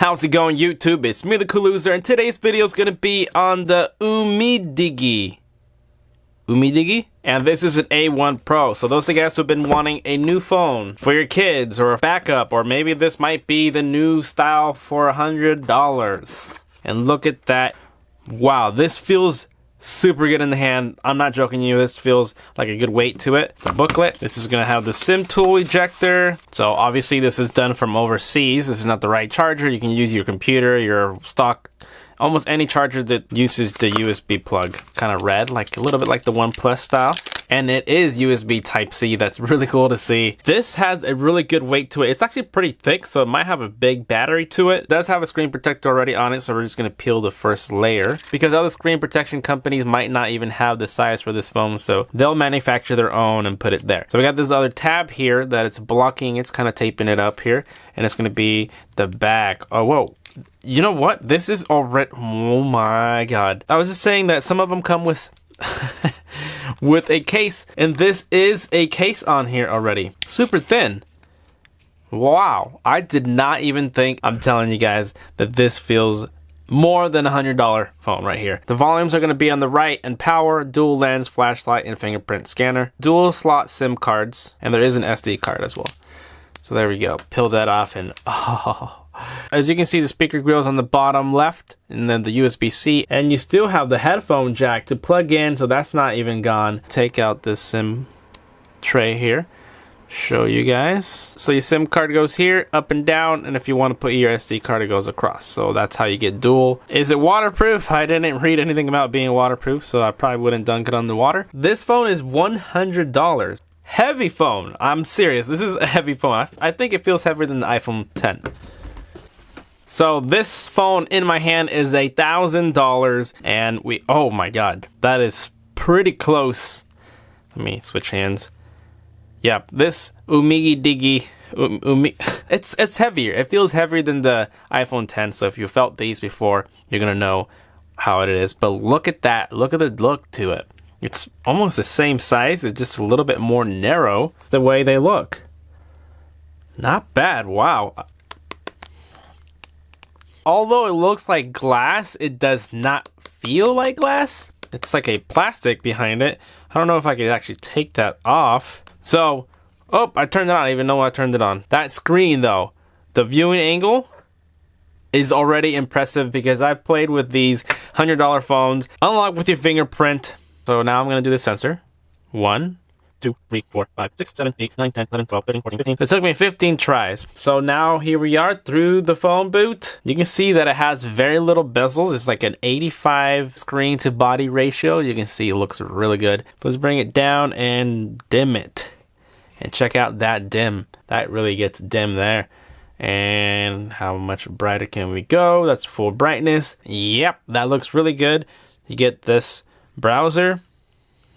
How's it going, YouTube? It's me, the Cool Loser, and today's video is going to be on the UMIDIGI. And this is an A1 Pro. So those of you guys who have been wanting a new phone for your kids or a backup, or maybe this might be the new style for $100. And look at that. Wow, this feels super good in the hand. I'm not joking you, this feels like a good weight to it. The booklet, this is going to have the SIM tool ejector. So obviously this is done from overseas. This is not the right charger. You can use your computer, your stock, almost any charger that uses the USB plug. Kind of red, like a little bit like the OnePlus style. And it is USB Type-C. That's really cool to see. This has a really good weight to it. It's actually pretty thick, so it might have a big battery to it. It does have a screen protector already on it, so we're just going to peel the first layer. Because other screen protection companies might not even have the size for this phone, so they'll manufacture their own and put it there. So we got this other tab here that it's blocking. It's kind of taping it up here. And it's going to be the back. Oh, whoa. You know what? This is already... Oh my god. I was just saying that some of them come with... with a case, and this is a case on here already. Super thin. Wow, I did not even think, I'm telling you guys, that this feels more than $100 phone right here. The volumes are going to be on the right, and power, dual lens, flashlight, and fingerprint scanner. Dual slot SIM cards, and there is an SD card as well. So there we go. Peel that off, and oh. As you can see, the speaker grill's on the bottom left, and then the USB-C, and you still have the headphone jack to plug in, so that's not even gone. Take out this SIM tray here, show you guys. So your SIM card goes here, up and down, and if you want to put your SD card, it goes across. So that's how you get dual. Is it waterproof? I didn't read anything about being waterproof, so I probably wouldn't dunk it on the water. This phone is $100. Heavy phone. I'm serious. This is a heavy phone. I think it feels heavier than the iPhone 10. So this phone in my hand is $1,000, and oh my god, that is pretty close. Let me switch hands. Yeah, this UMIDIGI, it's heavier. It feels heavier than the iPhone 10. So if you felt these before, you're gonna know how it is. But look at that. Look at the look to it. It's almost the same size. It's just a little bit more narrow the way they look. Not bad. Wow. Although it looks like glass, it does not feel like glass. It's like a plastic behind it. I don't know if I could actually take that off. So, oh, I turned it on. I didn't even know I turned it on. That screen though, the viewing angle is already impressive because I've played with these $100 phones. Unlock with your fingerprint. So now I'm going to do the sensor. 1, 2, 3, 4, 5, 6, 7, 8, 9, 10, 11, 12, 13, 14, 15. It took me 15 tries. So now here we are through the phone boot. You can see that it has very little bezels. It's like an 85 screen to body ratio. You can see it looks really good. Let's bring it down and dim it. And check out that dim. That really gets dim there. And how much brighter can we go? That's full brightness. Yep, that looks really good. You get this browser.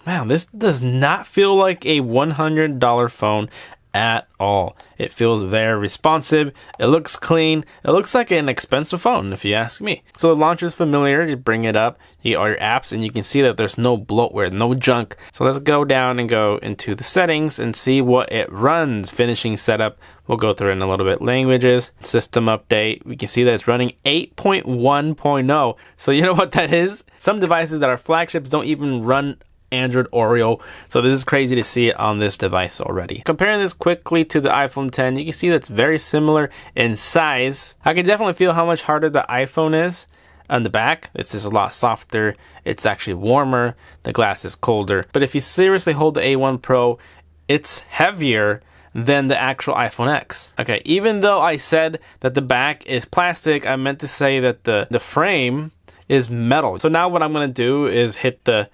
Wow, this does not feel like a $100 phone at all. It feels very responsive. It looks clean. It looks like an expensive phone, if you ask me. So the launcher is familiar. You bring it up, you get all your apps, and you can see that there's no bloatware, no junk. So let's go down and go into the settings and see what it runs. Finishing setup. We'll go through it in a little bit. Languages, system update. We can see that it's running 8.1.0. So you know what that is? Some devices that are flagships don't even run Android Oreo, so this is crazy to see it on this device already. Comparing this quickly to the iPhone 10, you can see that's very similar in size. I can definitely feel how much harder the iPhone is on the back. It's just a lot softer. It's actually warmer. The glass is colder. But if you seriously hold the A1 Pro, it's heavier than the actual iPhone X. Okay, even though I said that the back is plastic, I meant to say that the frame is metal. So now what I'm gonna do is hit the...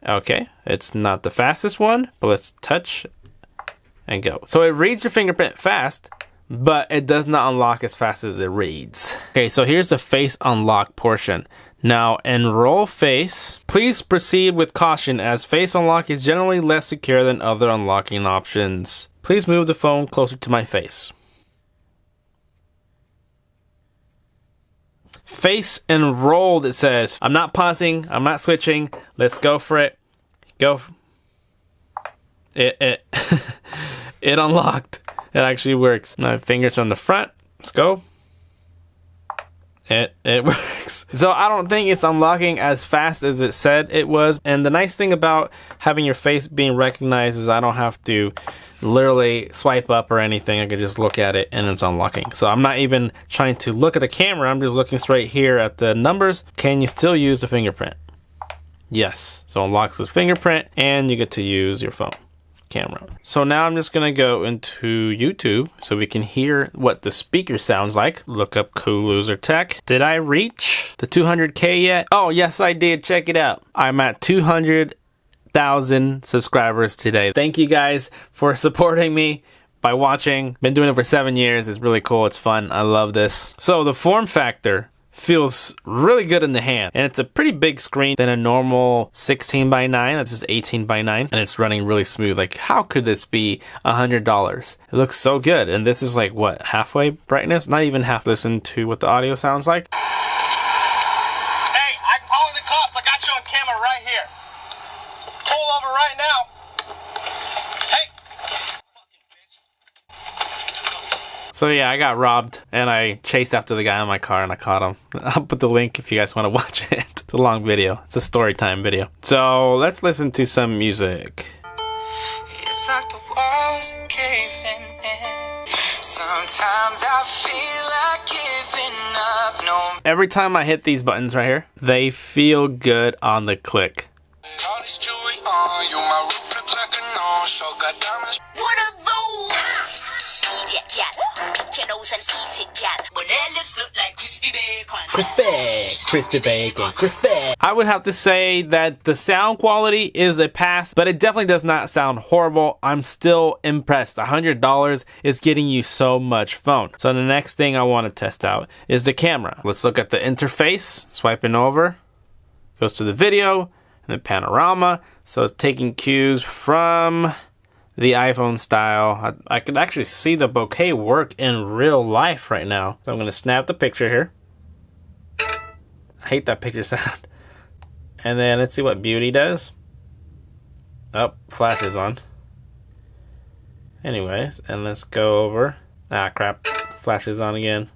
Okay, it's not the fastest one, but let's touch and go. So it reads your fingerprint fast, but it does not unlock as fast as it reads. Okay, so here's the face unlock portion. Now, enroll face. Please proceed with caution as face unlock is generally less secure than other unlocking options. Please move the phone closer to my face. Face enrolled, it says. I'm not pausing. I'm not switching. Let's go for it. Go. It unlocked. It actually works. My fingers on the front. Let's go. It works. So I don't think it's unlocking as fast as it said it was. And the nice thing about having your face being recognized is I don't have to literally swipe up or anything. I can just look at it and it's unlocking. So I'm not even trying to look at the camera. I'm just looking straight here at the numbers. Can you still use the fingerprint? Yes. So unlocks with fingerprint and you get to use your phone camera. So now I'm just gonna go into YouTube so we can hear what the speaker sounds like. Look up Cool Loser Tech. Did I reach the 200K yet? Oh yes I did. Check it out. I'm at 200,000 subscribers today. Thank you guys for supporting me by watching. Been doing it for 7 years. It's really cool. It's fun. I love this. So the form factor feels really good in the hand, and it's a pretty big screen than a normal 16:9. That's just 18:9, and it's running really smooth. Like, how could this be $100? It looks so good. And this is like what, halfway brightness? Not even half. Listen to what the audio sounds like. Hey, I'm calling the cops. I got you on camera right here. Pull over right now. Hey, fucking bitch. So yeah, I got robbed and I chased after the guy in my car and I caught him. I'll put the link if you guys want to watch it. It's a long video. It's a story time video. So let's listen to some music. It's like the walls are caving in. Sometimes I feel like giving up. No. Every time I hit these buttons right here, they feel good on the click. All this jewelry on you, my roof look like a no-show. Got diamonds. What are those? Eat it, gal. Pick your nose and eat it, gal. When their lips look like crispy bacon. Crispy bacon, crispy. I would have to say that the sound quality is a pass, but it definitely does not sound horrible. I'm still impressed. $100 is getting you so much phone. So the next thing I want to test out is the camera. Let's look at the interface. Swiping over, goes to the video and the panorama. So it's taking cues from the iPhone style. I can actually see the bokeh work in real life right now. So I'm gonna snap the picture here. I hate that picture sound. And then let's see what beauty does. Oh, flash is on. Anyways, and let's go over. Ah, crap. Flash is on again.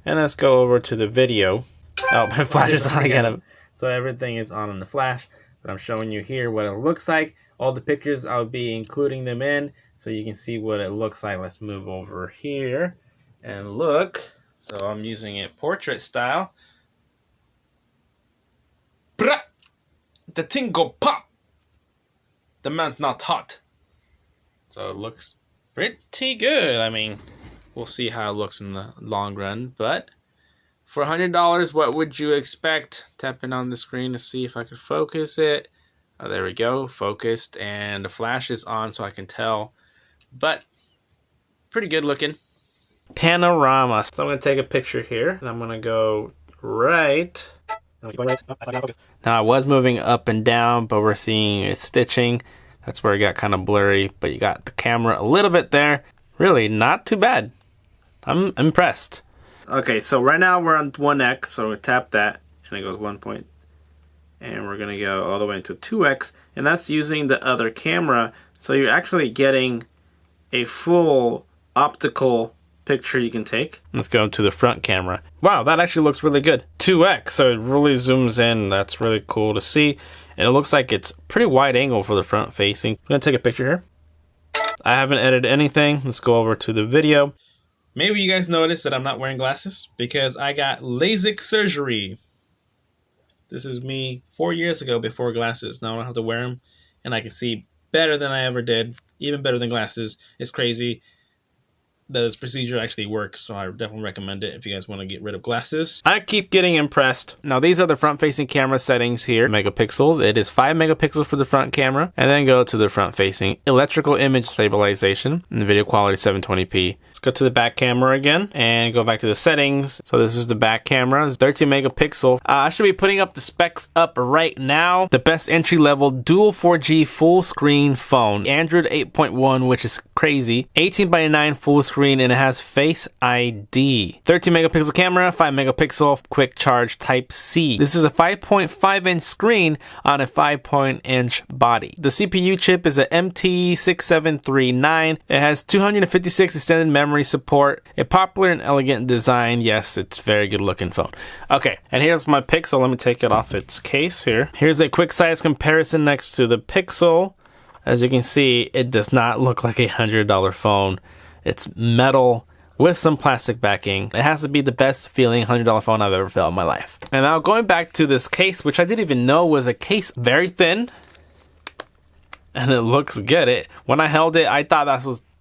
And let's go over to the video. Oh, my flash is on again. So everything is on in the flash. But I'm showing you here what it looks like. All the pictures, I'll be including them in so you can see what it looks like. Let's move over here and look. So I'm using it portrait style. Brah! The thing go pop. The man's not hot. So it looks pretty good. I mean, we'll see how it looks in the long run. But for $100, what would you expect? Tapping on the screen to see if I could focus it. Oh, there we go, focused, and the flash is on so I can tell, but pretty good looking. Panorama. So I'm going to take a picture here, and I'm going to go right. Now I was moving up and down, but we're seeing it's stitching. That's where it got kind of blurry, but you got the camera a little bit there. Really, not too bad. I'm impressed. Okay, so right now we're on 1x, so we tap that, and it goes 1 point. And we're going to go all the way into 2x, and that's using the other camera, so you're actually getting a full optical picture you can take. Let's go to the front camera. Wow, that actually looks really good. 2x, so it really zooms in. That's really cool to see. And it looks like it's pretty wide angle for the front facing. I'm going to take a picture here. I haven't edited anything. Let's go over to the video. Maybe you guys noticed that I'm not wearing glasses because I got LASIK surgery. This is me 4 years ago before glasses. Now I don't have to wear them, and I can see better than I ever did. Even better than glasses. It's crazy that this procedure actually works, so I definitely recommend it if you guys want to get rid of glasses. I keep getting impressed. Now these are the front-facing camera settings here. Megapixels. It is 5 megapixels for the front camera, and then go to the front-facing electrical image stabilization and the video quality 720p. Let's go to the back camera again and go back to the settings. So this is the back camera. It's 13 megapixel. I should be putting up the specs up right now. The best entry-level dual 4G full screen phone. Android 8.1, which is crazy. 18:9 full screen, and it has Face ID. 13 megapixel camera, 5 megapixel quick charge Type C. This is a 5.5 inch screen on a 5-inch body. The CPU chip is a MT6739. It has 256 extended memory memory support, a popular and elegant design. Yes, it's a very good looking phone. Okay, and here's my Pixel. Let me take it off its case here. Here's a quick size comparison next to the Pixel. As you can see, it does not look like a $100 phone. It's metal with some plastic backing. It has to be the best feeling $100 phone I've ever felt in my life. And now going back to this case, which I didn't even know was a case, very thin. And it looks good. When I held it, I thought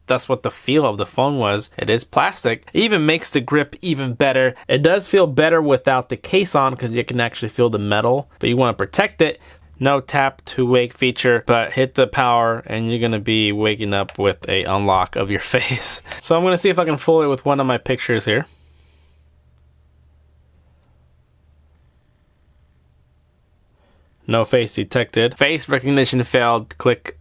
that's what the feel of the phone was. It is plastic. It even makes the grip even better. It does feel better without the case on because you can actually feel the metal, but you want to protect it. No tap to wake feature, but hit the power and you're gonna be waking up with a unlock of your face. So I'm gonna see if I can fool it with one of my pictures here. No face detected. Face recognition failed. Click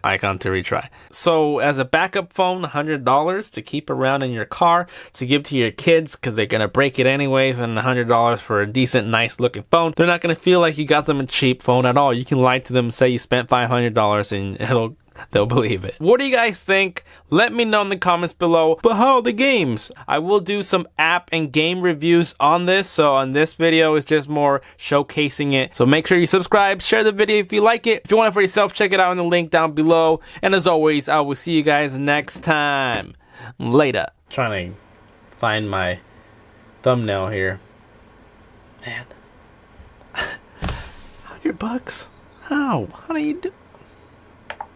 icon to retry. So as a backup phone, $100 to keep around in your car, to give to your kids because they're gonna break it anyways, and $100 for a decent, nice looking phone. They're not gonna feel like you got them a cheap phone at all. You can lie to them, say you spent $500 and they'll believe it. What do you guys think? Let me know in the comments below. But how are the games? I will do some app and game reviews on this. So on this video is just more showcasing it. So make sure you subscribe, share the video if you like it. If you want it for yourself, check it out in the link down below. And as always, I will see you guys next time. Later. Trying to find my thumbnail here. Man. $100? How? How do you do?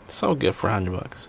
So good for $100.